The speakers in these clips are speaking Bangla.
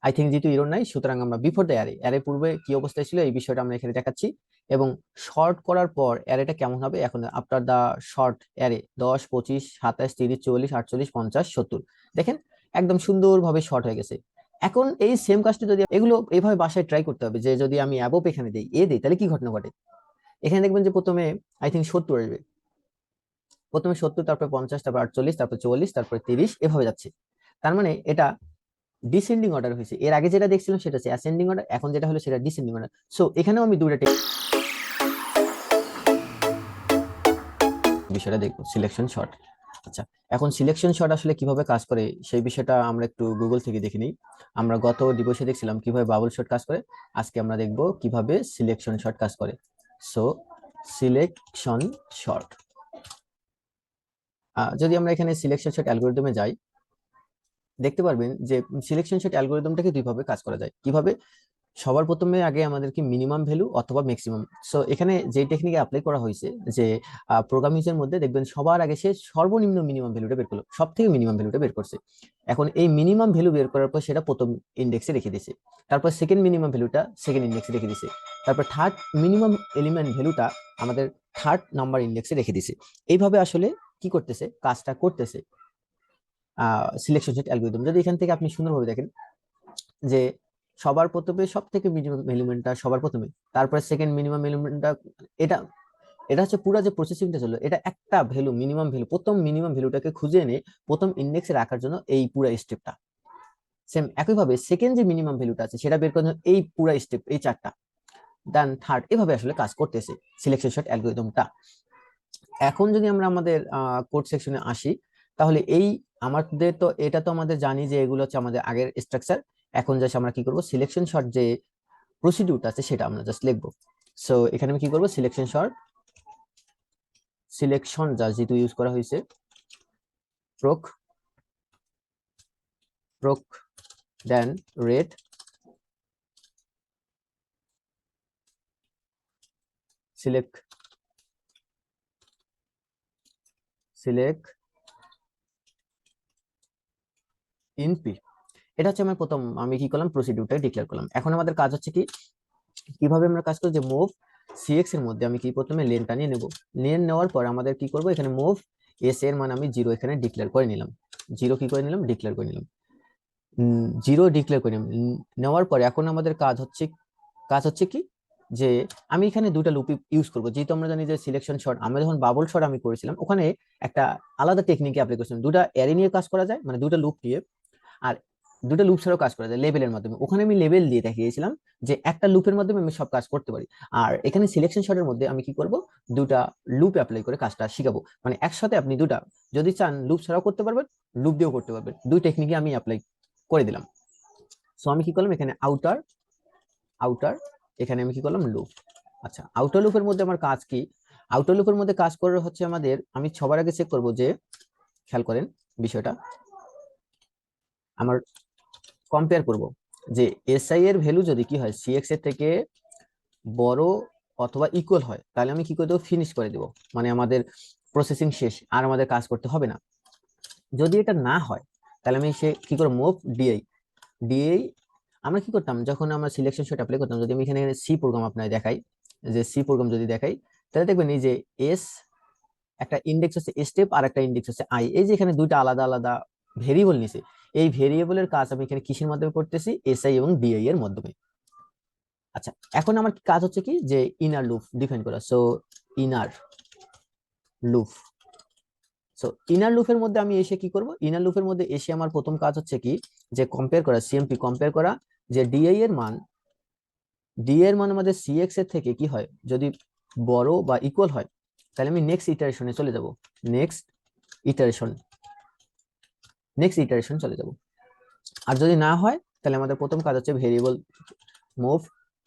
আই থিঙ্ক যেহেতু এরর নাই, সুতরাং আমরা বিফোর দ্য অ্যারে, অ্যারে পূর্বে কি অবস্থায় ছিল এই বিষয়টা আমরা এখানে দেখাচ্ছি। এবং শর্ট করার পর অ্যারেটা কেমন হবে, এখন আফটার দা শর্ট অ্যারে 10, 25, 27, 30, 40, 48, 50, 70, দেখেন একদম সুন্দরভাবে শর্ট হয়ে গেছে। এখন এই সেম কাজটি যদি এগুলো এইভাবে বাসায় ট্রাই করতে হবে, যে যদি আমি অ্যাবোভ এখানে দিই, এ দিই, তাহলে কি ঘটনা ঘটে। এখানে দেখবেন যে প্রথমে আই থিঙ্ক 70 আসবে, প্রথমে 70, তারপর 50, তারপর 48, তারপর 44, তারপর 30, এভাবে যাচ্ছে। তার মানে এটা ডিসেন্ডিং অর্ডার হয়েছে। এর আগে যেটা দেখছিলাম সেটা হচ্ছে অ্যাসেন্ডিং অর্ডার, এখন যেটা হলো সেটা ডিসেন্ডিং অর্ডার। সো এখানেও আমি দুইটা বিষয়টা দেখবো, সিলেকশন শর্ট। আচ্ছা, এখন সিলেকশন শর্ট আসলে কিভাবে কাজ করে সেই বিষয়টা আমরা একটু গুগল থেকে দেখে নিই। আমরা গত দিবসে দেখছিলাম কিভাবে বাবল শর্ট কাজ করে, আজকে আমরা দেখবো কিভাবে সিলেকশন শর্ট কাজ করে। সো সিলেকশন শর্ট, যদি আমরা এখানে সিলেকশন শর্ট অ্যালগোরিদমে যাই, দেখতে পারবেন যে সিলেকশন শর্ট অ্যালগোরিদমটাকে দুইভাবে কাজ করা যায়। কিভাবে, সবার প্রথমে আগে আমাদেরকে মিনিমাম ভ্যালু অথবা ম্যাক্সিমাম। সো এখানে যে টেকনিকে অ্যাপ্লাই করা হয়েছে, যে প্রোগ্রামিংস এর মধ্যে দেখবেন সবার আগে সে সর্বনিম্ন মিনিমাম ভ্যালুটা বের করলো, সব থেকে মিনিমাম ভ্যালুটা বের করছে। এখন এই মিনিমাম ভ্যালু বের করার পর সেটা প্রথম ইন্ডেক্সে রেখে দিছে, তারপর সেকেন্ড মিনিমাম ভ্যালুটা সেকেন্ড ইন্ডেক্সে রেখে দিছে, তারপর থার্ড মিনিমাম এলিমেন্ট ভ্যালুটা আমাদের থার্ড নাম্বার ইন্ডেক্সে রেখে দিছে। এইভাবে আসলে কি করতেছে, কাজটা করতেছে সিলেকশন সেট অ্যালগরিদম। যদি এখান থেকে আপনি সুন্দরভাবে দেখেন যে সবার প্রথমে সব থেকে মিনিমাম এলিমেন্টটা সবার প্রথমে, তারপরে সেকেন্ড মিনিমাম এলিমেন্টটা, এটা এটা হচ্ছে পুরো যে প্রসেসিংটা চললো, এটা একটা ভ্যালু মিনিমাম ভ্যালু, প্রথম মিনিমাম ভ্যালুটাকে খুঁজে এনে প্রথম ইন্ডেক্সে রাখার জন্য এই পুরো স্টেপটা। সেম একইভাবে সেকেন্ড যে মিনিমাম ভ্যালুটা আছে সেটা বের করার জন্য এই পুরো স্টেপ, এই চারটা, দেন থার্ড, এভাবে আসলে কাজ করতেছে সিলেকশন শর্ট অ্যালগরিদমটা। এখন যদি আমরা আমাদের কোড সেকশনে আসি, তাহলে এই আমাদের তো এটা তো আমাদের জানি যে এগুলো হচ্ছে আমাদের আগের স্ট্রাকচার। এখন জাস্ট আমরা কি করব, সিলেকশন শর্ট যে প্রসিডিউরটা আছে সেটা আমরা জাস্ট লিখবো। সো এখানে আমি কি করবো, সিলেকশন শর্ট, সিলেকশন জাস্ট যেহেতু ইউজ করা হয়েছে, প্রোক প্রোক দেন রেট সিলেক্ট সিলেক্ট ইন পি। এটা হচ্ছে আমার প্রথম, আমি কি করলাম, প্রসিডিউরটা ডিক্লেয়ার করলাম। এখন আমাদের কাজ হচ্ছে কি, কিভাবে আমরা কাজ করব, যে মুভ সিএক্স এর মধ্যে আমি কি প্রথমে লেনটা নিয়ে নেব, লেন নেওয়ার পর আমাদের কি করব, এখানে মুভ এস এর মান আমি 0 এখানে ডিক্লেয়ার করে নিলাম, 0 কি করে নিলাম, ডিক্লেয়ার করে নিলাম, 0 ডিক্লেয়ার করে নিলাম। নেওয়ার পরে এখন আমাদের কাজ হচ্ছে কি, যে আমি এখানে দুটা লুপ ইউজ করব। যেহেতু আমরা জানি যে সিলেকশন শর্ট, আমরা যখন বাবল শর্ট আমি করেছিলাম ওখানে একটা আলাদা টেকনিকে অ্যাপ্লাই করেছিলাম, দুটা অ্যারে নিয়ে কাজ করা যায়, মানে দুটা লুপ দিয়ে, আর দুটো লুপ ছাড়াও কাজ করা যায় লেভেলের মাধ্যমে। ওখানে আমি লেভেল দিয়ে দেখিয়েছিলাম যে একটা লুপের মাধ্যমে আমি সব কাজ করতে পারি। আর এখানে সিলেকশন শর্টের মধ্যে আমি কি করব, দুটা লুপ অ্যাপ্লাই করে কাজটা শিখাবো, মানে একসাথে আপনি দুটা যদি চান লুপ ছাড়াও করতে পারবেন, লুপ দিয়েও করতে পারবেন, দুই টেকনিকে আমি অ্যাপ্লাই করে দিলাম। সো আমি কি করলাম, এখানে আউটার আউটার, এখানে আমি কি করলাম, লুপ। আচ্ছা, আউটার লুপের মধ্যে আমার কাজ কি, আউটার লুপের মধ্যে কাজ করার হচ্ছে আমাদের, আমি সবার আগে চেক করব যে, খেয়াল করেন বিষয়টা, আমার কম্পেয়ার করব যে এসআই এর ভ্যালু যদি কি হয়, সিএক্স এর থেকে বড় অথবা ইকুয়াল হয়, তাহলে আমি কি করে দেবো, ফিনিশ করে দেবো, মানে আমাদের প্রসেসিং শেষ, আর আমাদের কাজ করতে হবে না। যদি এটা না হয় তাহলে আমি সে কি করে, মুভ ডিআই ডিআই। আমরা কি করতাম যখন আমরা সিলেকশন শর্ট অ্যাপ্লাই করতাম, যদি আমি এখানে সি প্রোগ্রাম আপনাকে দেখাই, যে সি প্রোগ্রাম যদি দেখাই, তাহলে দেখবেন এই যে এস, একটা ইন্ডেক্স হচ্ছে স্টেপ আর একটা ইন্ডেক্স হচ্ছে আই, এই যে এখানে দুইটা আলাদা আলাদা ভেরিয়েবল নিছে। এই ভেরিয়েবলের কাজ আমি এখানে কিসের মাধ্যমে করতেছি, এসআই এবং ডিআই এর মাধ্যমে। আচ্ছা, এখন আমার কাজ হচ্ছে কি, যে ইনার লুপ ডিফাইন করা। So inner loop, so inner লুপের মধ্যে আমি এসে কি করব, ইনার লুপের মধ্যে এসে আমার প্রথম কাজ হচ্ছে কি, যে কম্পেয়ার করা, সিএমপি কম্পেয়ার করা, যে ডি এর মান আমাদের সিএক্স এর থেকে কি হয়, যদি বড় বা ইকুয়াল হয়, তাহলে আমি নেক্সট ইটারেশনে চলে যাব, নেক্সট ইটারেশন নেক্সট ইটারেশন চলে যাব। আর যদি না হয় তাহলে আমাদের প্রথম কাজ হচ্ছে ভেরিয়েবল মুভ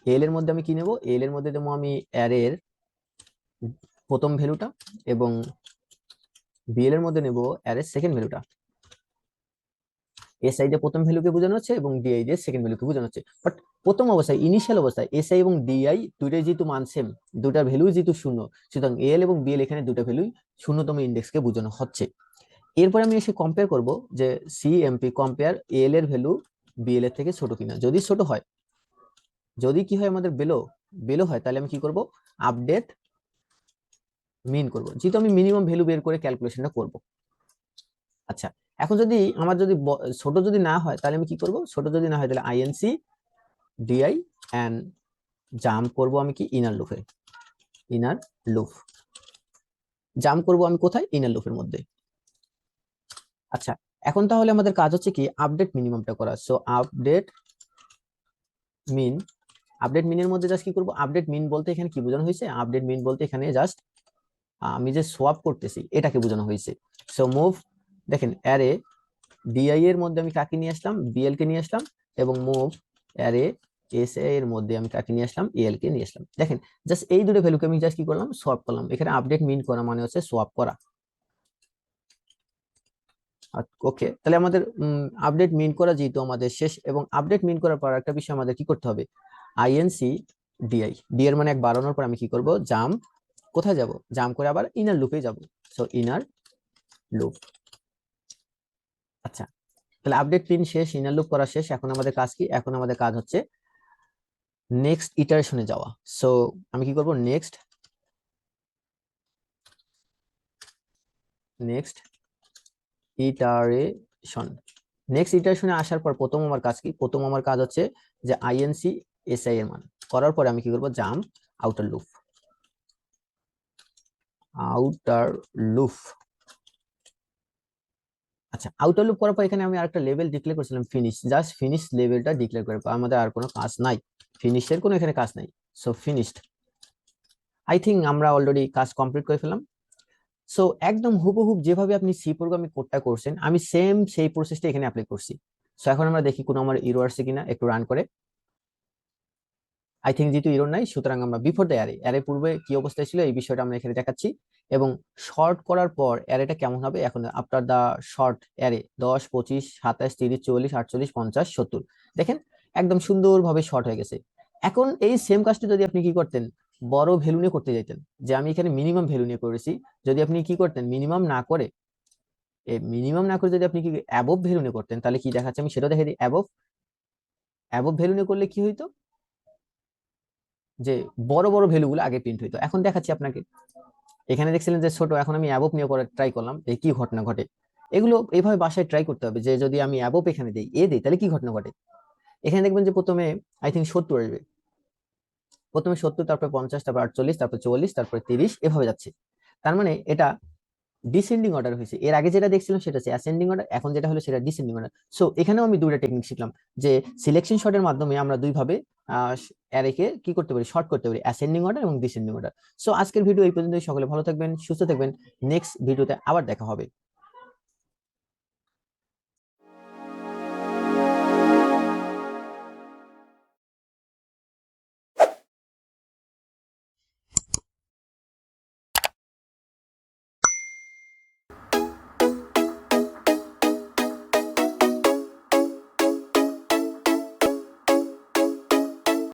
এল এর মধ্যে আমি কি নেব, এল এর মধ্যে দেবো আমি অ্যারের প্রথম ভ্যালুটা, এবং বিএল এর মধ্যে নেব অ্যারের সেকেন্ড ভ্যালুটা। এসআই দিয়ে প্রথম ভ্যালুকে বোঝানো হচ্ছে এবং ডিআই দিয়ে সেকেন্ড ভ্যালুকে বোঝানো হচ্ছে। বাট প্রথম অবস্থায়, ইনিশিয়াল অবস্থায় এসআই এবং ডিআই দুইটাই যেহেতু মান সেম, দুটার ভ্যালু যেহেতু শূন্য, সুতরাং এল এবং বিএল এখানে দুটো ভ্যালুই শূন্যতম ইন্ডেক্সকে বোঝানো হচ্ছে। এরপরে আমি এসে কম্পেয়ার করব, যে সিএমপি কম্পেয়ার এল এর ভ্যালু বিএল এর থেকে ছোট কিনা। যদি ছোট হয়, যদি কি হয় আমাদের বেলো বেলো হয়, তাহলে আমি কি করব, আপডেট মিন করব, যেহেতু আমি মিনিমাম ভ্যালু বের করে ক্যালকুলেশনটা করব। আচ্ছা, এখন যদি আমার যদি ছোট যদি না হয়, তাহলে আমি কি করব, ছোট যদি না হয় তাহলে আইএনসি ডিআই এন্ড জাম্প করব আমি কি ইনার লুপে, ইনার লুপ জাম্প করব আমি কোথায়, ইনার লুপের মধ্যে। আচ্ছা, এখন তাহলে আমাদের কাজ হচ্ছে কি আপডেট মিনিমামটা করা। সো আপডেট মিন, আপডেট মিনের মধ্যে জাস্ট কি করব, আপডেট মিন বলতে এখানে কি বোঝানো হয়েছে, আপডেট মিন বলতে এখানে জাস্ট আমি যে সোয়াপ করতেছি এটাকে বোঝানো হয়েছে। সো মুভ, দেখেন অ্যারে ডিআই এর মধ্যে আমি কাকে নিয়ে আসলাম, বিএল কে নিয়ে আসলাম, এবং মুভ অ্যারে এস এর মধ্যে আমি কাকে নিয়ে আসলাম, এল কে নিয়ে আসলাম। দেখেন জাস্ট এই দুটো ভ্যালুকে আমি জাস্ট কি করলাম, সোয়াপ করলাম। এখানে আপডেট মিন করা মানে হচ্ছে সোয়াপ করা। ওকে, তাহলে আমাদের আপডেট মিন করা যেহেতু আমাদের শেষ, এবং আপডেট মিন করার পর একটা বিষয় আমাদের কি করতে হবে, আইএনসি ডিআই, ডি এর মানে এক বাড়ানোর পর আমি কি করব, জাম্প, কোথায় যাব, জাম্প করে আবার ইনার লুপে যাব। So inner loop. আচ্ছা, তাহলে আপডেট পিন শেষ, ইনার লুপ করা শেষ। এখন আমাদের কাজ কি, এখন আমাদের কাজ হচ্ছে নেক্সট ইটারেশনে যাওয়া। সো আমি কি করব, নেক্সট নেক্সট ইটারেশন। নেক্সট ইটারেশনে আসার পর প্রথম আমার কাজ কি, প্রথম আমার কাজ হচ্ছে যে আইএনসি এসআই এর মান করার পরে আমি কি করব, jump outer loop, outer loop. আচ্ছা, আউটার লুপ করার পর এখানে আমি আরেকটা লেভেল ডিক্লেয়ার করেছিলাম ফিনিশ, জাস্ট ফিনিশ লেভেলটা ডিক্লেয়ার করে আমাদের আর কোনো কাজ নাই, ফিনিশের কোনো এখানে কাজ নাই। সো ফিনিশড, আই থিঙ্ক আমরা অলরেডি কাজ কমপ্লিট করে ফেললাম। সো একদম হুবহুব যেভাবে আপনি সি প্রোগ্রামিং কোডটা করছেন, আমি সেম সেই প্রসেসটা এখানে অ্যাপ্লাই করছি। সো এখন আমরা দেখি কোনো আমার এরর আসছে কিনা, একটু রান করে। আই থিঙ্ক যেহেতু এরর নাই, সুতরাং আমরা বিফোর দ্য অ্যারে, অ্যারে পূর্বে কি অবস্থায় ছিল এই বিষয়টা আমরা এখানে দেখাচ্ছি, এবং শর্ট করার পর অ্যারেটা কেমন হবে এখন আফটার দা শর্ট অ্যারে 10 25 27 30 40 48 50 70। দেখেন একদম সুন্দরভাবে শর্ট হয়ে গেছে। এখন এই সেম কাজটি যদি আপনি কি করতেন, বড় ভ্যালু নিয়ে করতে যাইতেন, যে আমি এখানে মিনিমাম ভ্যালু নিয়ে করেছি, যদি আপনি কি করতেন, মিনিমাম না করে যদি আপনি কি অ্যাবভ ভ্যালু নিয়ে করতেন, তাহলে কি দেখাচ্ছে আমি সেটা দেখে দিই। অ্যাবভ অ্যাবভ ভ্যালু নিয়ে করলে কি হইতো, যে বড় বড় ভ্যালু গুলো আগে প্রিন্ট হইতো। এখন দেখাচ্ছি আপনাকে, এখানে দেখছিলেন যে ছোট, এখন আমি অ্যাবভ নিয়ে করে ট্রাই করলাম, এই কি ঘটনা ঘটে। এগুলো এইভাবে বাসায় ট্রাই করতে হবে, যে যদি আমি অ্যাবভ এখানে দিই, দিই, তাহলে কি ঘটনা ঘটে। এখানে দেখবেন যে প্রথমে আই থিঙ্ক 70 আসবে, প্রথমে 70, তারপর 50, তারপর 48, তারপর 44, তারপর 30, এভাবে যাচ্ছে। তার মানে এটা ডিসেন্ডিং অর্ডার হয়েছে। এর আগে যেটা দেখছিলাম সেটা হচ্ছে অ্যাসেন্ডিং অর্ডার, এখন যেটা হলো সেটা ডিসেন্ডিং অর্ডার। সো এখানেও আমি দুইটা টেকনিক শিখলাম, যে সিলেকশন শর্টের মাধ্যমে আমরা দুইভাবে অ্যারেকে কি করতে পারি, শর্ট করতে পারি, অ্যাসেন্ডিং অর্ডার এবং ডিসেন্ডিং অর্ডার। সো আজকের ভিডিও এই পর্যন্তই। সকলে ভালো থাকবেন, সুস্থ থাকবেন, নেক্সট ভিডিওতে আবার দেখা হবে।